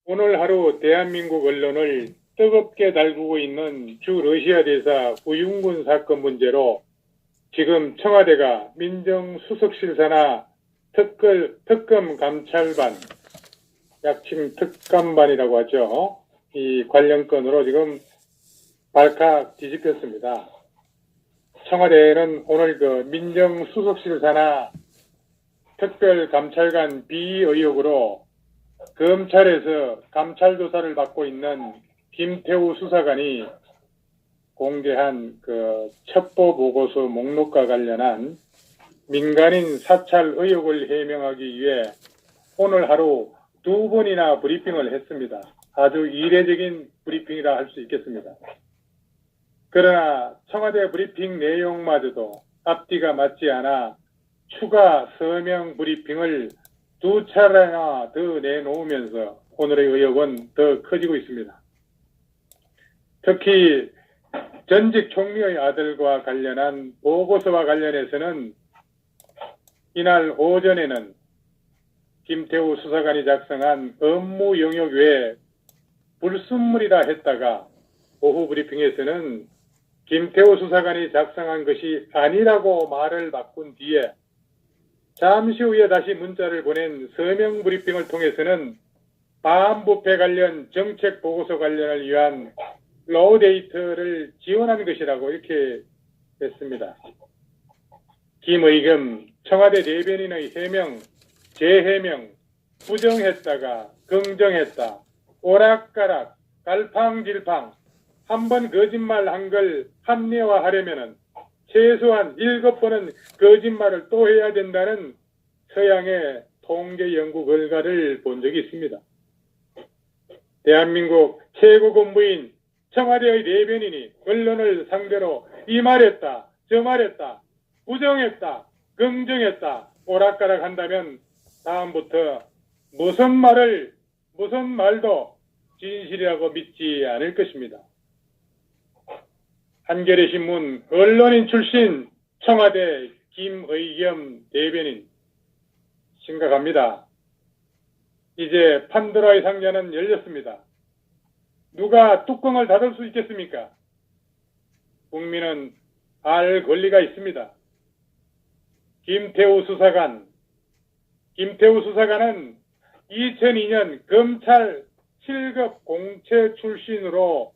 오늘 하루 대한민국 언론을 뜨겁게 달구고 있는 주 러시아 대사 우윤군 사건 문제로 지금 청와대가 민정수석실 산하 특검 감찰반, 약칭 특감반이라고 하죠. 이 관련 건으로 지금 발칵 뒤집혔습니다. 청와대는 오늘 그 민정수석실 산하 특별감찰관 비위 의혹으로 검찰에서 감찰 조사를 받고 있는 김태우 수사관이 공개한 그 첩보 보고서 목록과 관련한 민간인 사찰 의혹을 해명하기 위해 오늘 하루 2번이나 브리핑을 했습니다. 아주 이례적인 브리핑이라 할 수 있겠습니다. 그러나 청와대 브리핑 내용마저도 앞뒤가 맞지 않아 추가 서명 브리핑을 2차례나 더 내놓으면서 오늘의 의혹은 더 커지고 있습니다. 특히 전직 총리의 아들과 관련한 보고서와 관련해서는 이날 오전에는 김태우 수사관이 작성한 업무 영역 외에 불순물이라 했다가 오후 브리핑에서는 김태우 수사관이 작성한 것이 아니라고 말을 바꾼 뒤에 잠시 후에 다시 문자를 보낸 서명 브리핑을 통해서는 반부패 관련 정책 보고서 관련을 위한 로우 데이터를 지원한 것이라고 이렇게 했습니다. 김의겸 청와대 대변인의 해명, 재해명, 부정했다가 긍정했다, 오락가락, 갈팡질팡, 한번 거짓말한 걸 합리화하려면은 최소한 7번은 거짓말을 또 해야 된다는 서양의 통계 연구 결과를 본 적이 있습니다. 대한민국 최고 공무인 청와대의 대변인이 언론을 상대로 이 말했다, 저 말했다, 부정했다, 긍정했다, 오락가락 한다면 다음부터 무슨 말도 진실이라고 믿지 않을 것입니다. 한겨레 신문 언론인 출신 청와대 김의겸 대변인 심각합니다. 이제 판도라의 상자는 열렸습니다. 누가 뚜껑을 닫을 수 있겠습니까? 국민은 알 권리가 있습니다. 김태우 수사관은 2002년 검찰 7급 공채 출신으로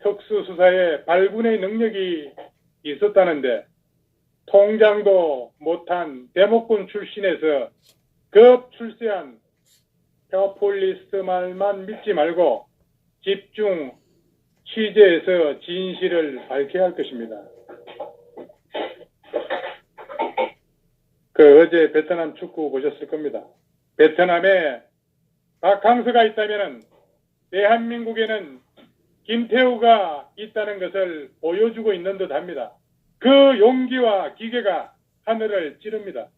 특수수사에 발군의 능력이 있었다는데 통장도 못한 대목군 출신에서 급 출세한 페어폴리스 말만 믿지 말고 집중 취재해서 진실을 밝혀야 할 것입니다. 어제 베트남 축구 보셨을 겁니다. 베트남에 박항서가 있다면 대한민국에는 김태우가 있다는 것을 보여주고 있는 듯 합니다. 그 용기와 기계가 하늘을 찌릅니다.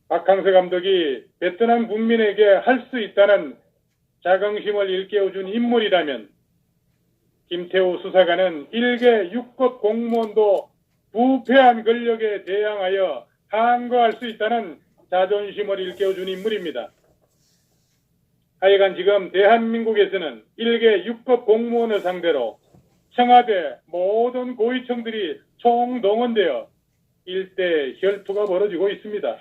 박항서 감독이 베트남 국민에게 할 수 있다는 자긍심을 일깨워준 인물이라면 김태우 수사관은 1개 6급 공무원도 부패한 권력에 대항하여 항거할 수 있다는 자존심을 일깨워준 인물입니다. 하여간 지금 대한민국에서는 1개 6급 공무원을 상대로 청와대 모든 고위층들이 총동원되어 일대 혈투가 벌어지고 있습니다.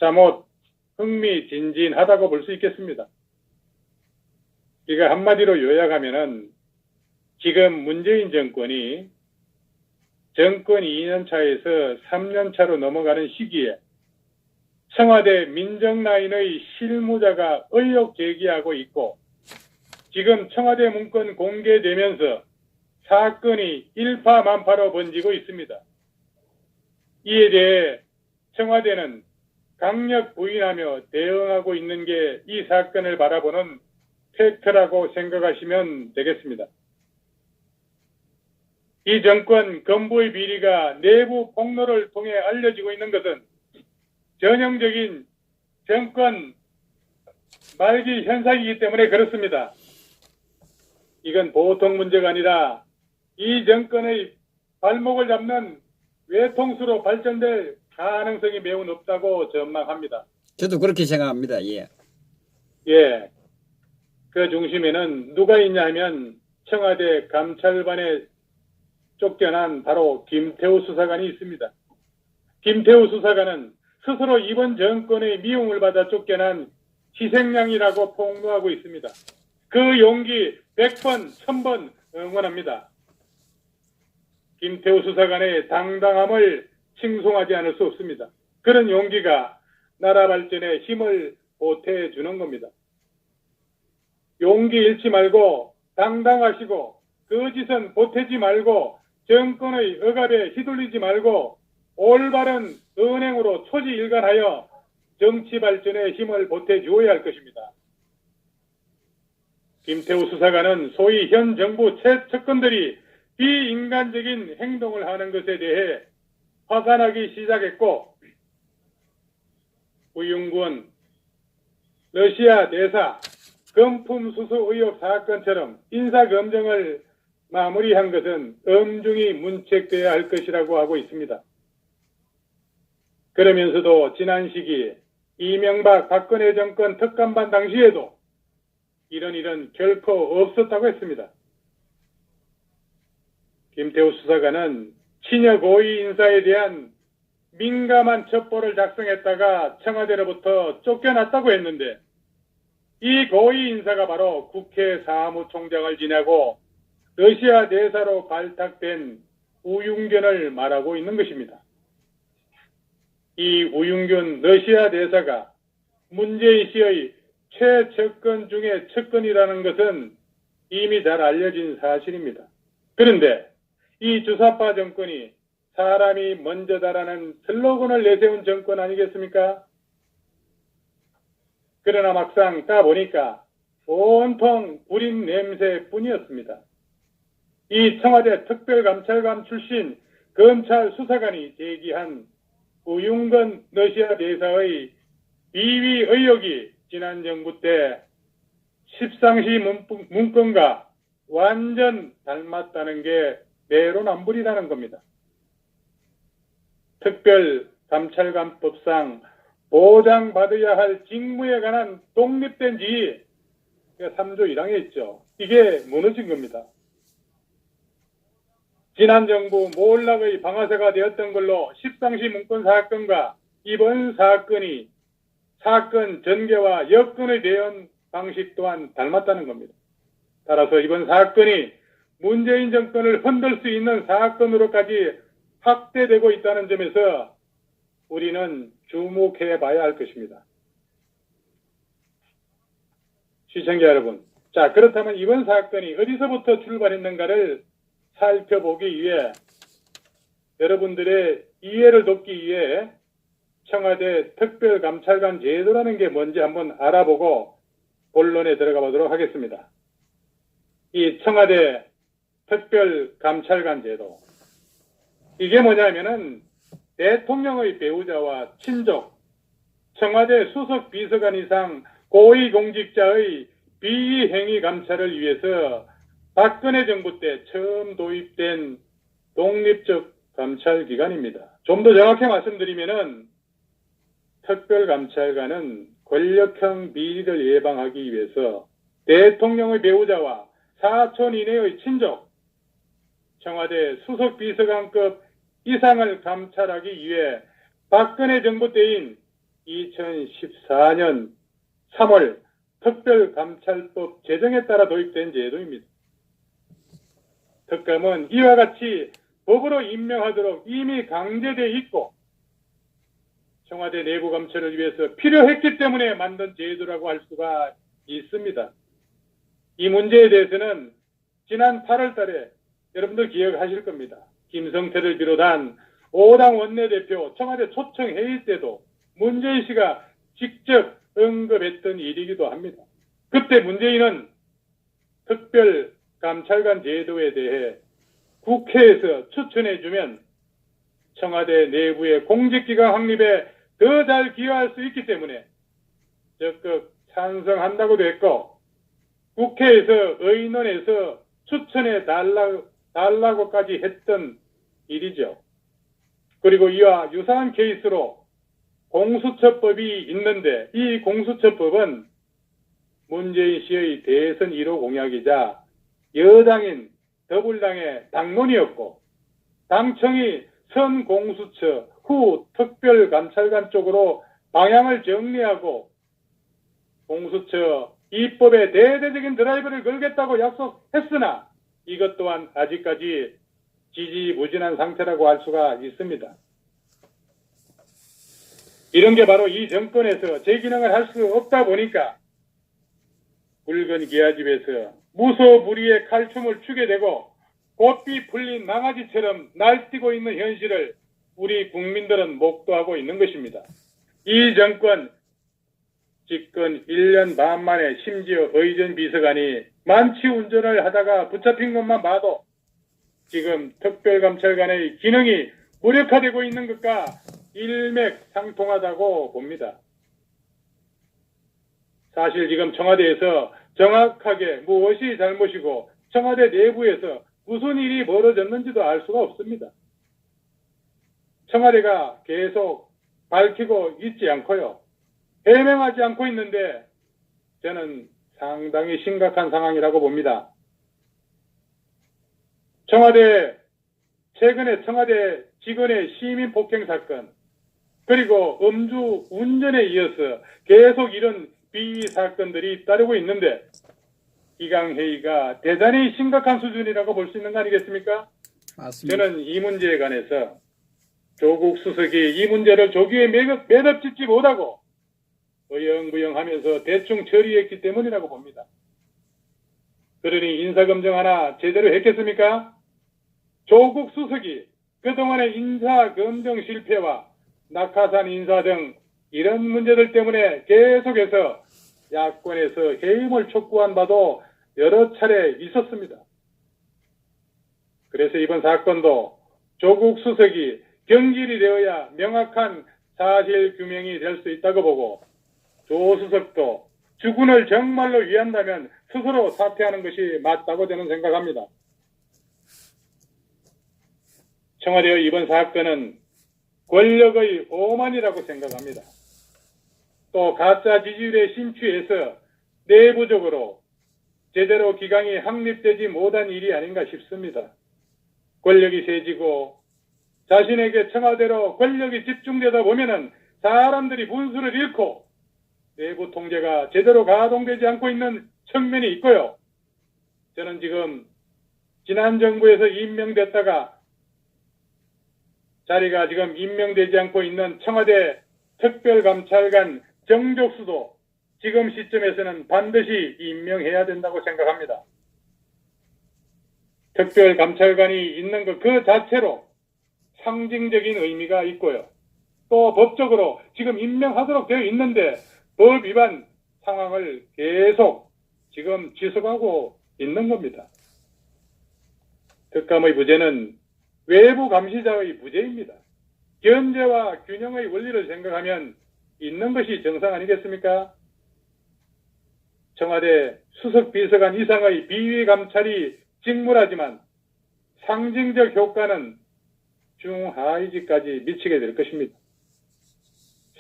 잠옷 흥미진진하다고 볼 수 있겠습니다. 이거 한마디로 요약하면은 지금 문재인 정권이 정권 2년 차에서 3년 차로 넘어가는 시기에 청와대 민정라인의 실무자가 의혹 제기하고 있고 지금 청와대 문건 공개되면서 사건이 일파만파로 번지고 있습니다. 이에 대해 청와대는 강력 부인하며 대응하고 있는 게 이 사건을 바라보는 팩트라고 생각하시면 되겠습니다. 이 정권 건보의 비리가 내부 폭로를 통해 알려지고 있는 것은 전형적인 정권 말기 현상이기 때문에 그렇습니다. 이건 보통 문제가 아니라 이 정권의 발목을 잡는 외통수로 발전될 가능성이 매우 높다고 전망합니다. 저도 그렇게 생각합니다. 예. 예, 그 중심에는 누가 있냐 하면 청와대 감찰반에 쫓겨난 바로 김태우 수사관이 있습니다. 김태우 수사관은 스스로 이번 정권의 미움을 받아 쫓겨난 희생양이라고 폭로하고 있습니다. 그 용기 100번, 1000번 응원합니다. 김태우 수사관의 당당함을 칭송하지 않을 수 없습니다. 그런 용기가 나라 발전에 힘을 보태주는 겁니다. 용기 잃지 말고 당당하시고 거짓은 보태지 말고 정권의 억압에 휘둘리지 말고 올바른 은행으로 초지일관하여 정치 발전에 힘을 보태주어야 할 것입니다. 김태우 수사관은 소위 현 정부 채측근들이 비인간적인 행동을 하는 것에 대해 화관하기 시작했고, 우윤군 러시아 대사 금품 수수 의혹 사건처럼 인사검증을 마무리한 것은 엄중히 문책되어야 할 것이라고 하고 있습니다. 그러면서도 지난 시기 이명박 박근혜 정권 특감반 당시에도 이런 일은 결코 없었다고 했습니다. 김태우 수사관은 친여 고위 인사에 대한 민감한 첩보를 작성했다가 청와대로부터 쫓겨났다고 했는데, 이 고위 인사가 바로 국회 사무총장을 지내고 러시아 대사로 발탁된 우윤균을 말하고 있는 것입니다. 이 우윤균 러시아 대사가 문재인 씨의 최측근 중에 측근이라는 것은 이미 잘 알려진 사실입니다. 그런데 이 주사파 정권이 사람이 먼저다라는 슬로건을 내세운 정권 아니겠습니까? 그러나 막상 따보니까 온통 불인 냄새뿐이었습니다. 이 청와대 특별감찰관 출신 검찰 수사관이 제기한 우윤근 러시아 대사의 비위 의혹이 지난 정부 때 십상시 문건과 완전 닮았다는 게 내로남불이라는 겁니다. 특별감찰관법상 보장받아야 할 직무에 관한 독립된 지위 3조 1항에 있죠. 이게 무너진 겁니다. 지난 정부 몰락의 방아쇠가 되었던 걸로 십상시 문건 사건과 이번 사건이 사건 전개와 여건의 대응 방식 또한 닮았다는 겁니다. 따라서 이번 사건이 문재인 정권을 흔들 수 있는 사건으로까지 확대되고 있다는 점에서 우리는 주목해 봐야 할 것입니다. 시청자 여러분, 자, 그렇다면 이번 사건이 어디서부터 출발했는가를 살펴보기 위해 여러분들의 이해를 돕기 위해 청와대 특별감찰관 제도라는 게 뭔지 한번 알아보고 본론에 들어가 보도록 하겠습니다. 이 청와대 특별감찰관 제도, 이게 뭐냐면은 대통령의 배우자와 친족, 청와대 수석 비서관 이상 고위공직자의 비위행위 감찰을 위해서 박근혜 정부 때 처음 도입된 독립적 감찰기관입니다. 좀 더 정확히 말씀드리면은 특별감찰관은 권력형 비리를 예방하기 위해서 대통령의 배우자와 사촌 이내의 친족, 청와대 수석비서관급 이상을 감찰하기 위해 박근혜 정부 때인 2014년 3월 특별감찰법 제정에 따라 도입된 제도입니다. 특감은 이와 같이 법으로 임명하도록 이미 강제되어 있고 청와대 내부 감찰을 위해서 필요했기 때문에 만든 제도라고 할 수가 있습니다. 이 문제에 대해서는 지난 8월 달에 여러분들 기억하실 겁니다. 김성태를 비롯한 5당 원내대표 청와대 초청 회의 때도 문재인 씨가 직접 언급했던 일이기도 합니다. 그때 문재인은 특별감찰관 제도에 대해 국회에서 추천해주면 청와대 내부의 공직기관 확립에 더 잘 기여할 수 있기 때문에 적극 찬성한다고도 했고, 국회에서 의논해서 추천해 달라고까지 했던 일이죠. 그리고 이와 유사한 케이스로 공수처법이 있는데, 이 공수처법은 문재인 씨의 대선 1호 공약이자 여당인 더불당의 당론이었고 당청이 선 공수처 후 특별감찰관 쪽으로 방향을 정리하고 공수처 입법에 대대적인 드라이브를 걸겠다고 약속했으나 이것 또한 아직까지 지지부진한 상태라고 할 수가 있습니다. 이런 게 바로 이 정권에서 제 기능을 할 수 없다 보니까 붉은 기아집에서 무소불위의 칼춤을 추게 되고 고삐 풀린 망아지처럼 날뛰고 있는 현실을 우리 국민들은 목도하고 있는 것입니다. 이 정권 집권 1년 반 만에 심지어 의전 비서관이 만취 운전을 하다가 붙잡힌 것만 봐도 지금 특별감찰관의 기능이 무력화되고 있는 것과 일맥상통하다고 봅니다. 사실 지금 청와대에서 정확하게 무엇이 잘못이고 청와대 내부에서 무슨 일이 벌어졌는지도 알 수가 없습니다. 청와대가 계속 밝히고 있지 않고요. 해명하지 않고 있는데 저는 상당히 심각한 상황이라고 봅니다. 최근에 청와대 직원의 시민 폭행 사건, 그리고 음주 운전에 이어서 계속 이런 비위 사건들이 따르고 있는데 기강회의가 대단히 심각한 수준이라고 볼 수 있는 거 아니겠습니까? 맞습니다. 저는 이 문제에 관해서 조국 수석이 이 문제를 조기에 매듭 짓지 못하고 어영부영하면서 대충 처리했기 때문이라고 봅니다. 그러니 인사검증 하나 제대로 했겠습니까? 조국 수석이 그동안의 인사검증 실패와 낙하산 인사 등 이런 문제들 때문에 계속해서 야권에서 해임을 촉구한 바도 여러 차례 있었습니다. 그래서 이번 사건도 조국 수석이 경질이 되어야 명확한 사실 규명이 될 수 있다고 보고 조 수석도 주군을 정말로 위한다면 스스로 사퇴하는 것이 맞다고 저는 생각합니다. 청와대의 이번 사건은 권력의 오만이라고 생각합니다. 또 가짜 지지율에 심취해서 내부적으로 제대로 기강이 확립되지 못한 일이 아닌가 싶습니다. 권력이 세지고 자신에게 청와대로 권력이 집중되다 보면은 사람들이 분수를 잃고 내부 통제가 제대로 가동되지 않고 있는 측면이 있고요. 저는 지금 지난 정부에서 임명됐다가 자리가 지금 임명되지 않고 있는 청와대 특별감찰관 정족수도 지금 시점에서는 반드시 임명해야 된다고 생각합니다. 특별감찰관이 있는 것 그 자체로 상징적인 의미가 있고요. 또 법적으로 지금 임명하도록 되어 있는데 법 위반 상황을 계속 지금 지속하고 있는 겁니다. 특감의 부재는 외부 감시자의 부재입니다. 견제와 균형의 원리를 생각하면 있는 것이 정상 아니겠습니까? 청와대 수석비서관 이상의 비위 감찰이 직무라지만 상징적 효과는 중하위직까지 미치게 될 것입니다.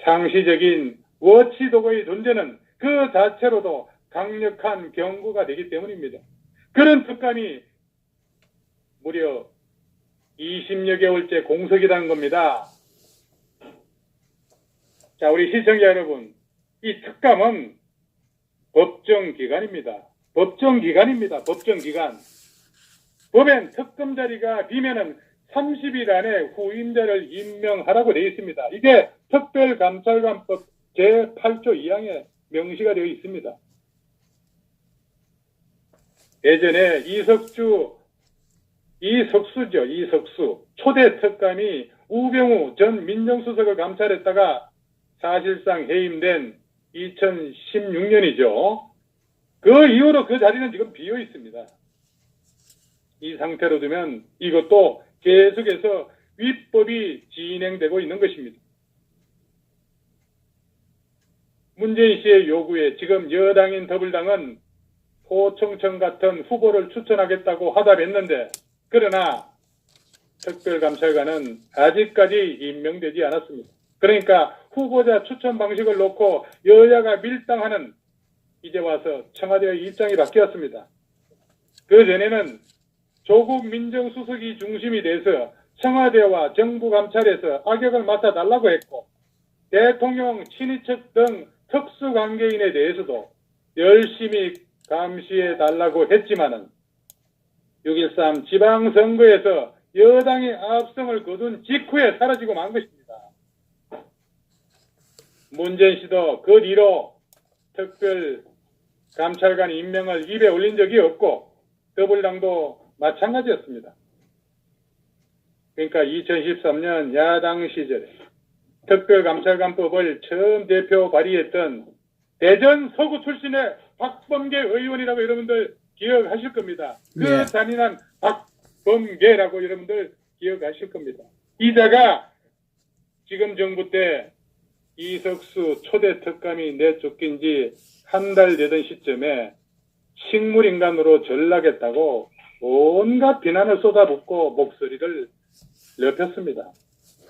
상시적인 워치독의 존재는 그 자체로도 강력한 경고가 되기 때문입니다. 그런 특감이 무려 20여 개월째 공석이라는 겁니다. 자, 우리 시청자 여러분, 이 특감은 법정기관입니다. 법정기관입니다. 법정기관. 법엔 특검 자리가 비면은 30일 안에 후임자를 임명하라고 되어 있습니다. 이게 특별감찰관법 제8조 2항에 명시가 되어 있습니다. 예전에 이석수 초대 특감이 우병우 전 민정수석을 감찰했다가 사실상 해임된 2016년이죠. 그 이후로 그 자리는 지금 비어 있습니다. 이 상태로 두면 이것도 계속해서 위법이 진행되고 있는 것입니다. 문재인 씨의 요구에 지금 여당인 더불당은 포청천 같은 후보를 추천하겠다고 화답했는데 그러나 특별감찰관은 아직까지 임명되지 않았습니다. 그러니까 후보자 추천 방식을 놓고 여야가 밀당하는 이제 와서 청와대의 입장이 바뀌었습니다. 그 전에는 조국 민정수석이 중심이 돼서 청와대와 정부 감찰에서 악역을 맡아달라고 했고, 대통령 친인척 등 특수관계인에 대해서도 열심히 감시해달라고 했지만은 6.13 지방선거에서 여당이 압승을 거둔 직후에 사라지고 만 것입니다. 문재인 씨도 그 뒤로 특별 감찰관 임명을 입에 올린 적이 없고 더불당도 마찬가지였습니다. 그러니까 2013년 야당 시절에 특별감찰관법을 처음 대표 발의했던 대전 서구 출신의 박범계 의원이라고 여러분들 기억하실 겁니다. 그 네. 잔인한 박범계라고 여러분들 기억하실 겁니다. 이자가 지금 정부 때 이석수 초대 특감이 내쫓긴 지 한 달 되던 시점에 식물인간으로 전락했다고 온갖 비난을 쏟아붓고 목소리를 높였습니다.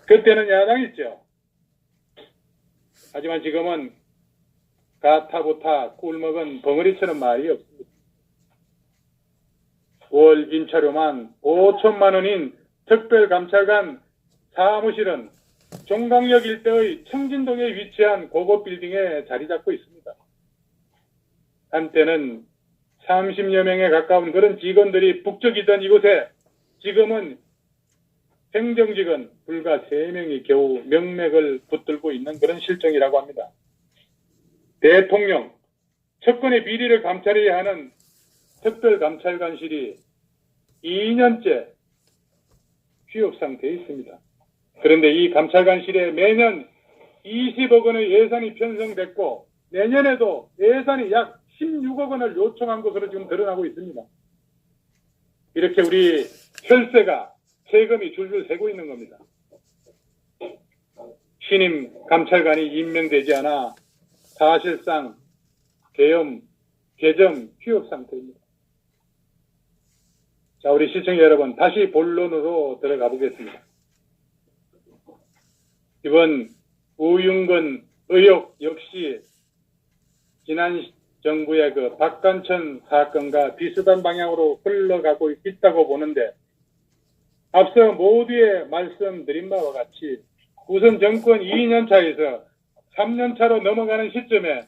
그때는 야당이었죠. 하지만 지금은 가타부타 꿀먹은 벙어리처럼 말이 없습니다. 월 임차료만 5천만 원인 특별감찰관 사무실은 종강역 일대의 청진동에 위치한 고급 빌딩에 자리 잡고 있습니다. 한때는 30여 명에 가까운 그런 직원들이 북적이던 이곳에 지금은 행정직은 불과 3명이 겨우 명맥을 붙들고 있는 그런 실정이라고 합니다. 대통령, 측근의 비리를 감찰해야 하는 특별감찰관실이 2년째 휴업 상태에 있습니다. 그런데 이 감찰관실에 매년 20억 원의 예산이 편성됐고 내년에도 예산이 약 16억 원을 요청한 것으로 지금 드러나고 있습니다. 이렇게 우리 혈세가 세금이 줄줄 새고 있는 겁니다. 신임 감찰관이 임명되지 않아 사실상 개점 휴업 상태입니다. 자, 우리 시청자 여러분, 다시 본론으로 들어가 보겠습니다. 이번 우윤근 의혹 역시 지난 정부의 그 박관천 사건과 비슷한 방향으로 흘러가고 있다고 보는데, 앞서 모두에 말씀드린 바와 같이 우선 정권 2년 차에서 3년 차로 넘어가는 시점에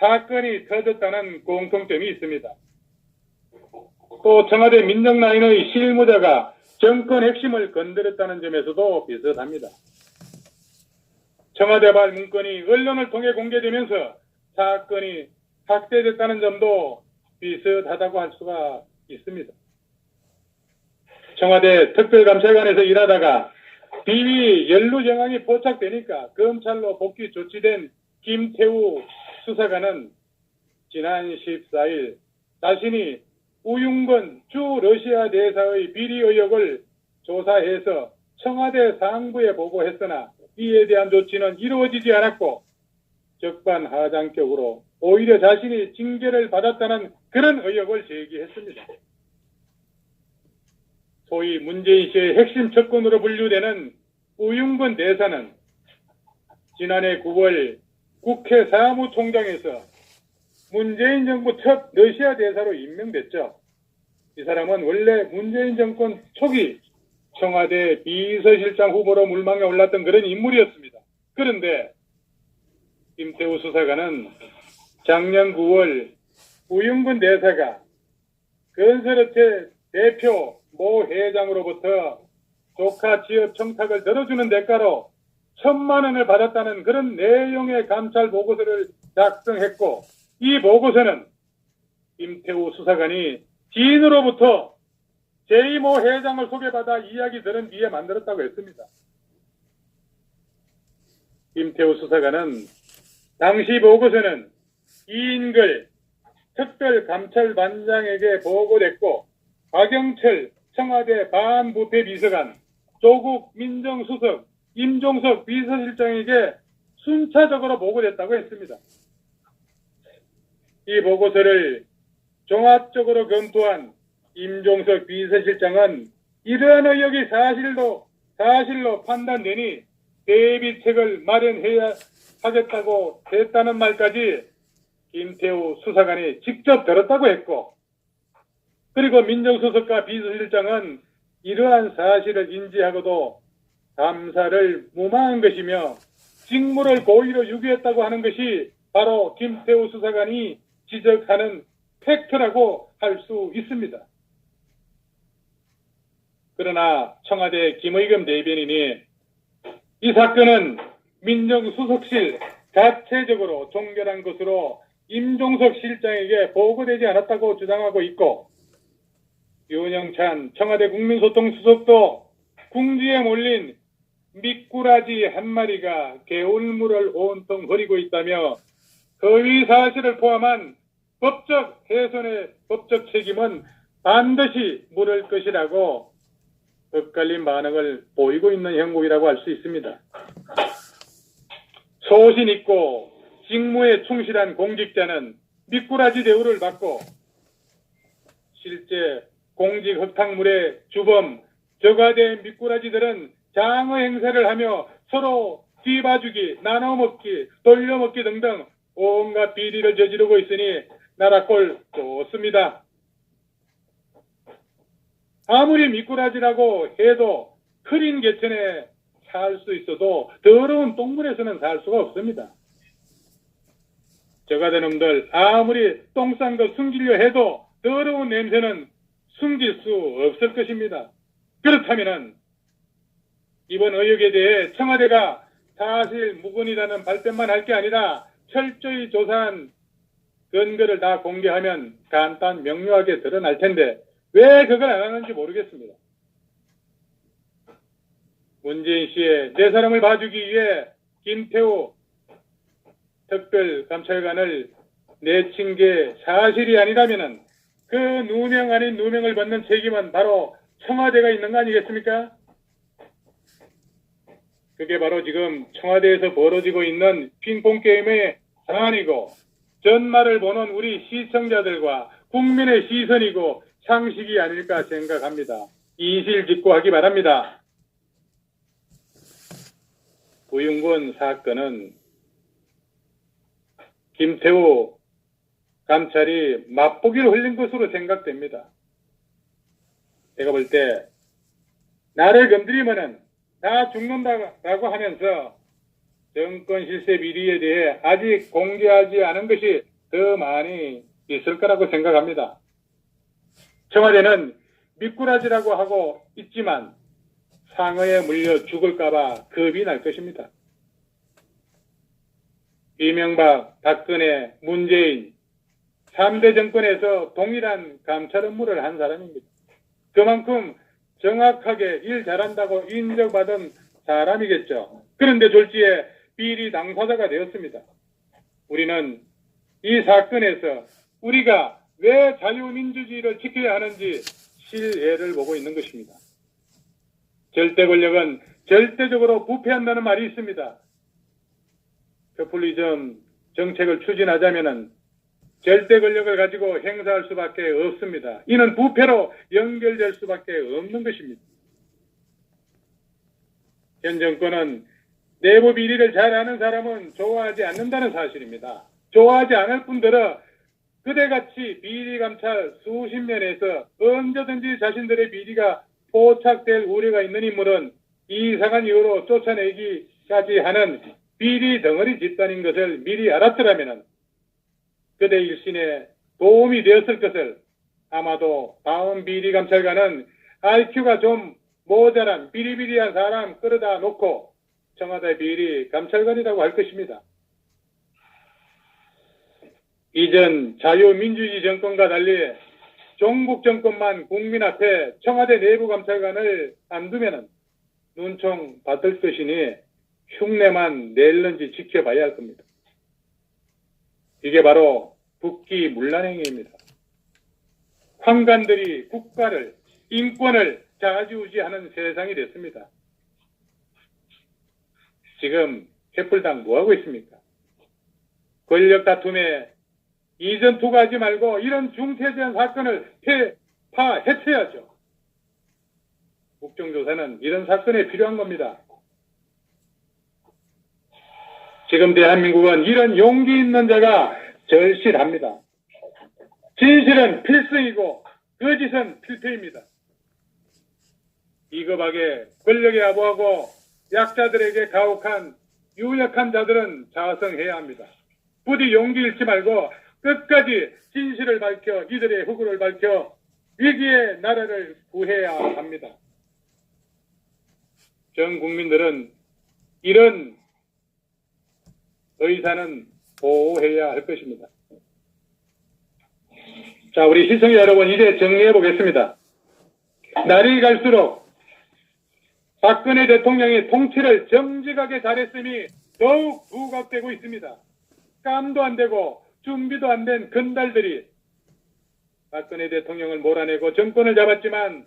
사건이 터졌다는 공통점이 있습니다. 또 청와대 민정라인의 실무자가 정권 핵심을 건드렸다는 점에서도 비슷합니다. 청와대발 문건이 언론을 통해 공개되면서 사건이 확대됐다는 점도 비슷하다고 할 수가 있습니다. 청와대 특별감찰관에서 일하다가 비위 연루 정황이 포착되니까 검찰로 복귀 조치된 김태우 수사관은 지난 14일 자신이 우윤근 주 러시아 대사의 비리 의혹을 조사해서 청와대 상부에 보고했으나 이에 대한 조치는 이루어지지 않았고 적반하장격으로 오히려 자신이 징계를 받았다는 그런 의혹을 제기했습니다. 소위 문재인 씨의 핵심 측근으로 분류되는 우윤근 대사는 지난해 9월 국회 사무총장에서 문재인 정부 첫 러시아 대사로 임명됐죠. 이 사람은 원래 문재인 정권 초기 청와대 비서실장 후보로 물망에 올랐던 그런 인물이었습니다. 그런데 김태우 수사관은 작년 9월 우윤근 대사가 건설업체 대표 모 회장으로부터 조카 지역 청탁을 들어주는 대가로 1,000만 원을 받았다는 그런 내용의 감찰 보고서를 작성했고, 이 보고서는 김태우 수사관이 지인으로부터 제2모 회장을 소개받아 이야기 들은 뒤에 만들었다고 했습니다. 김태우 수사관은 당시 보고서는 이인글 특별감찰반장에게 보고됐고, 박영철 청와대 반부패 비서관, 조국 민정수석, 임종석 비서실장에게 순차적으로 보고됐다고 했습니다. 이 보고서를 종합적으로 검토한 임종석 비서실장은 이러한 의혹이 사실로 판단되니 대비책을 마련해야 하겠다고 했다는 말까지 김태우 수사관이 직접 들었다고 했고, 그리고 민정수석과 비서실장은 이러한 사실을 인지하고도 감사를 무마한 것이며 직무를 고의로 유기했다고 하는 것이 바로 김태우 수사관이 지적하는 팩트라고 할 수 있습니다. 그러나 청와대 김의겸 대변인이 이 사건은 민정수석실 자체적으로 종결한 것으로 임종석 실장에게 보고되지 않았다고 주장하고 있고, 윤영찬 청와대 국민소통수석도 궁지에 몰린 미꾸라지 한 마리가 개울물을 온통 흐리고 있다며 허위 사실을 포함한 법적 훼손의 법적 책임은 반드시 물을 것이라고 엇갈린 반응을 보이고 있는 형국이라고 할 수 있습니다. 소신 있고 직무에 충실한 공직자는 미꾸라지 대우를 받고, 실제 공직 흙탕물의 주범 저가된 미꾸라지들은 장어 행세를 하며 서로 뒤봐주기, 나눠먹기, 돌려먹기 등등 온갖 비리를 저지르고 있으니 나라 꼴 좋습니다. 아무리 미꾸라지라고 해도 흐린 개천에 살 수 있어도 더러운 똥물에서는 살 수가 없습니다. 저가된 놈들 아무리 똥 싼 거 숨기려 해도 더러운 냄새는 숨길 수 없을 것입니다. 그렇다면 이번 의혹에 대해 청와대가 사실 무근이라는 발뺌만 할 게 아니라 철저히 조사한 근거를 다 공개하면 간단 명료하게 드러날 텐데 왜 그걸 안 하는지 모르겠습니다. 문재인 씨의 네 사람을 봐주기 위해 김태우 특별감찰관을 내친 게 사실이 아니라면 그 누명 아닌 누명을 받는 책임은 바로 청와대가 있는 거 아니겠습니까? 그게 바로 지금 청와대에서 벌어지고 있는 핑퐁 게임의 상황이고, 전말을 보는 우리 시청자들과 국민의 시선이고 상식이 아닐까 생각합니다. 이실직고하기 바랍니다. 부윤건 사건은 김태우 감찰이 맛보기를 흘린 것으로 생각됩니다. 제가 볼 때 나를 건드리면은 다 죽는다라고 하면서 정권 실세 비리에 대해 아직 공개하지 않은 것이 더 많이 있을 거라고 생각합니다. 청와대는 미꾸라지라고 하고 있지만 상어에 물려 죽을까봐 겁이 날 것입니다. 이명박, 박근혜, 문재인 3대 정권에서 동일한 감찰 업무를 한 사람입니다. 그만큼 정확하게 일 잘한다고 인정받은 사람이겠죠. 그런데 졸지에 비리 당사자가 되었습니다. 우리는 이 사건에서 우리가 왜 자유민주주의를 지켜야 하는지 실예를 보고 있는 것입니다. 절대 권력은 절대적으로 부패한다는 말이 있습니다. 포퓰리즘 정책을 추진하자면은 절대 권력을 가지고 행사할 수밖에 없습니다. 이는 부패로 연결될 수밖에 없는 것입니다. 현 정권은 내부 비리를 잘 아는 사람은 좋아하지 않는다는 사실입니다. 좋아하지 않을 뿐더러 그대같이 비리 감찰 수십 년에서 언제든지 자신들의 비리가 포착될 우려가 있는 인물은 이상한 이유로 쫓아내기까지 하는 비리 덩어리 집단인 것을 미리 알았더라면 그대 일신에 도움이 되었을 것을, 아마도 다음 비리 감찰관은 IQ가 좀 모자란 비리비리한 사람 끌어다 놓고 청와대 비리 감찰관이라고 할 것입니다. 이전 자유민주주의 정권과 달리 종북 정권만 국민 앞에 청와대 내부 감찰관을 안 두면 눈총 받을 것이니 흉내만 낼는지 지켜봐야 할 겁니다. 이게 바로 국기문란행위입니다. 황관들이 국가를, 인권을 좌지우지하는 세상이 됐습니다. 지금 횃불당 뭐하고 있습니까? 권력 다툼에 이전 투구하지 말고 이런 중세대한 사건을 해체해야죠. 국정조사는 이런 사건에 필요한 겁니다. 지금 대한민국은 이런 용기 있는 자가 절실합니다. 진실은 필승이고 거짓은 필패입니다. 비겁하게 권력에 아부하고 약자들에게 가혹한 유력한 자들은 자성해야 합니다. 부디 용기 잃지 말고 끝까지 진실을 밝혀 이들의 후구를 밝혀 위기의 나라를 구해야 합니다. 전 국민들은 이런 의사는 보호해야 할 것입니다. 자, 우리 시청자 여러분, 이제 정리해 보겠습니다. 날이 갈수록 박근혜 대통령이 통치를 정직하게 잘했음이 더욱 부각되고 있습니다. 깜도 안 되고 준비도 안 된 건달들이 박근혜 대통령을 몰아내고 정권을 잡았지만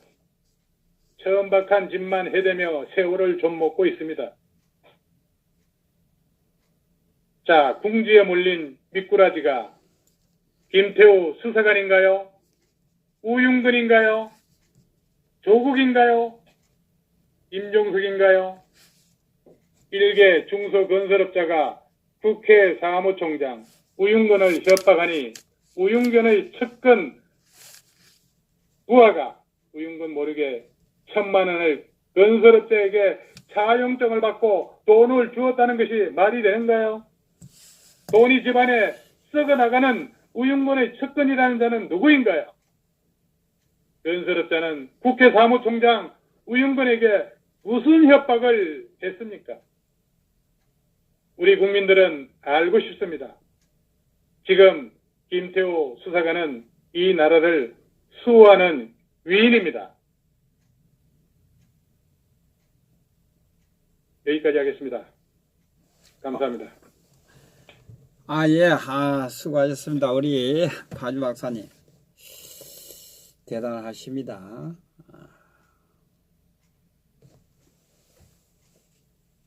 천박한 짓만 해대며 세월을 좀 먹고 있습니다. 자, 궁지에 몰린 미꾸라지가 김태우 수사관인가요? 우윤근인가요? 조국인가요? 임종석인가요? 일개 중소건설업자가 국회 사무총장 우윤근을 협박하니 우윤근의 측근 부하가 우윤근 모르게 1,000만 원을 건설업자에게 차용증을 받고 돈을 주었다는 것이 말이 되는가요? 돈이 집안에 썩어나가는 우윤근의 측근이라는 자는 누구인가요? 건설업자는 국회 사무총장 우윤근에게 무슨 협박을 했습니까? 우리 국민들은 알고 싶습니다. 지금 김태우 수사관은 이 나라를 수호하는 위인입니다. 여기까지 하겠습니다. 감사합니다. 예, 수고하셨습니다. 우리 파주 박사님. 대단하십니다.